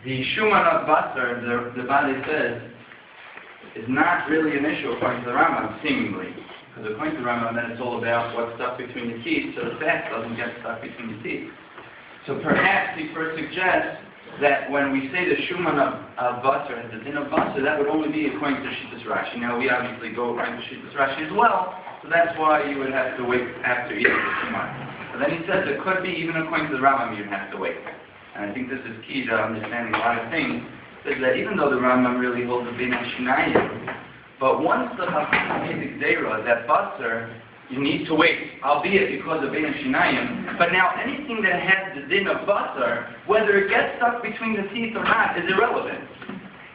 the Shuman of Basar, the Bali says, is not really an issue according to the Rambam, seemingly. Because according to the Rambam, then it's all about what's stuck between the teeth, so the fat doesn't get stuck between the teeth. So perhaps he first suggests that when we say the Shuman of Basar has the din of Basar, that would only be according to Shittas Rashi. Now we obviously go according to Shittas Rashi as well, so that's why you would have to wait after eating the Shuman. But then he says it could be even according to the Rambam you'd have to wait. And I think this is key to understanding a lot of things, is that even though the Rambam really holds a bin Shinayim, but once the Chacham made the Gzeira, that Basar, you need to wait, albeit because of bin Shinayim, but now anything that has the din of Basar, whether it gets stuck between the teeth or not, is irrelevant.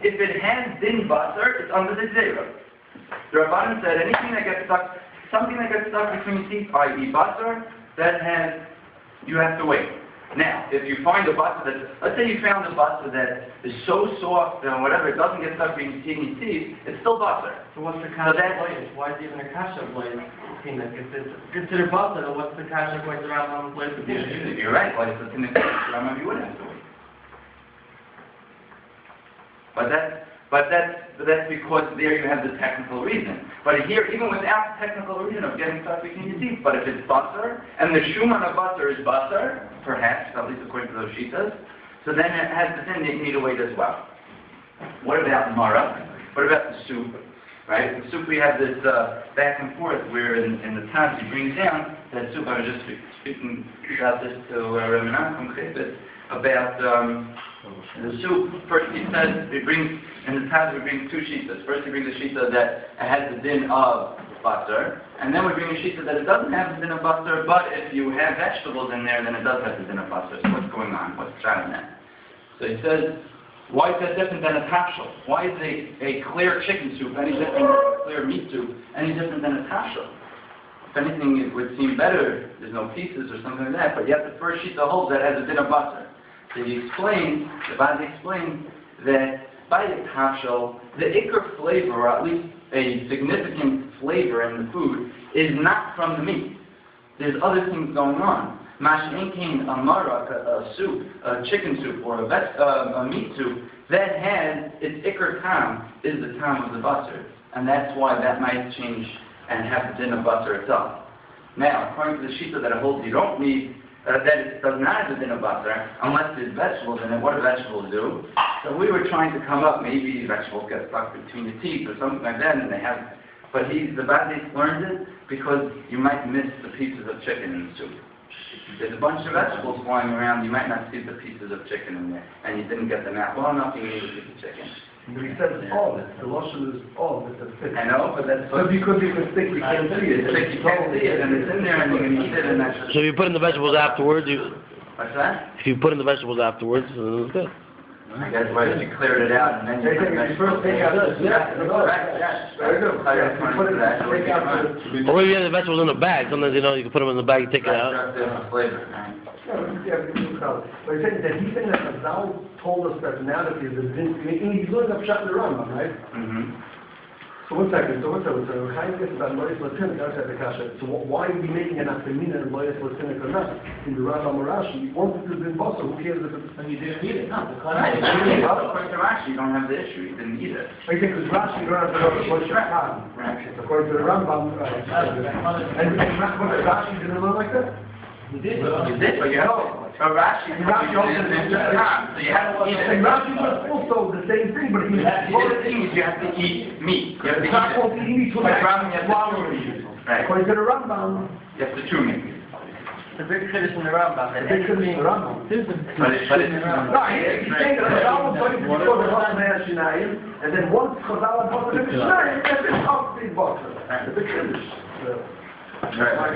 If it has din Basar, it's under the Gzeira. The Rabbanan said anything that gets stuck, something that gets stuck between the teeth, i.e. Basar, that has, you have to wait. Now, if you find a basar that, let's say you found a basar that is so soft and whatever, it doesn't get stuck between your teeth, it's still basar. So what's the kasha blade? Why is even a kasha blade? If it's considered basar, what's the kasha going around blade? You're right, like it's in the Rambam, you wouldn't have to wait. But that's because there you have the technical reason. But here, even without the technical reason of getting stuck between your teeth, but if it's basar, and the shuman of basar is basar, perhaps, at least according to those shitas, so then it has the thing that you need to wait as well. What about mara? What about the soup? Right? The soup, we have this back and forth where in the Taz he brings down that soup. I was just speaking about this to Rabbi Nachum Chayfetz about the soup. First he says, in the Taz we bring two shitas. First he brings a shita that has the din of basar, and then we bring a shita that it doesn't have the din of basar, but if you have vegetables in there, then it does have the din of basar. So what's going on? What's driving that? So he says, why is that different than a tafshel? Why is a clear chicken soup any different than a clear meat soup any different than a tafshel? If anything, it would seem better, there's no pieces or something like that, but yet the first shita holds that has a din of basar. So he explains, the Badi explains, that by a tafshel, the ikar flavor, or at least a significant flavor in the food, is not from the meat. There's other things going on. Mash'enkin amarak, a soup, a chicken soup, or a meat soup, that has its ikar tam, is the tam of the basar. And that's why that might change and have the din of basar itself. Now, according to the shita that it holds you don't need, that it does not have the din of basar, unless there's vegetables in it. What do vegetables do? So we were trying to come up, maybe vegetables get stuck between the teeth or something like that, and they have, but the Badi learned it because you might miss the pieces of chicken in the soup. There's a bunch of vegetables flying around, you might not see the pieces of chicken in there, and you didn't get them out. Well enough, you need a piece of chicken. But he says all of it. The lotion is all of it. I know, but that's... So because you can stick, you can't see it. You can't see it, and it's in there, and you can eat it, and that's... So if you put in the vegetables afterwards, What's that? if you put in the vegetables afterwards, it's good. I guess why you cleared it out, and then you put the first take out this. Yeah, yes. Very good. Or maybe you have the vegetables in a bag. Sometimes, you can put them in the bag and take it out. Flavor. But he's saying that Chazal told us that now that he's learning up shot in the Rambam, right? Mm-hmm. So one second, so Chaim gets about Lois Latinik outside the Kasha. So why are we making an Afemina and Lois Latinik or not? In the Rambam or Rashi, once it has been Basar, who cares if it's... And you didn't need it, no. Right, according to Rashi, you don't have the issue, you didn't eat it. I think because Rashi, you don't have to know what's your time. According to the Rambam, and Rashi didn't learn like that? You did, but you know, Rashi holds it in time, so you have to eat it. And Rashi was also the same thing, but he had the thing is you have to eat meat. You have to eat it. But Rambam, you have to chew meat. Right. According to the Rambam, you have to chew meat. the big finish in the Rambam. the big thing in the Rambam. But it's No, he's saying that Chazal was going to before the Chazal had Shinayim, and then once Chazal had Chazal Shinayim, that's it, how big Basar. The big finish. Right.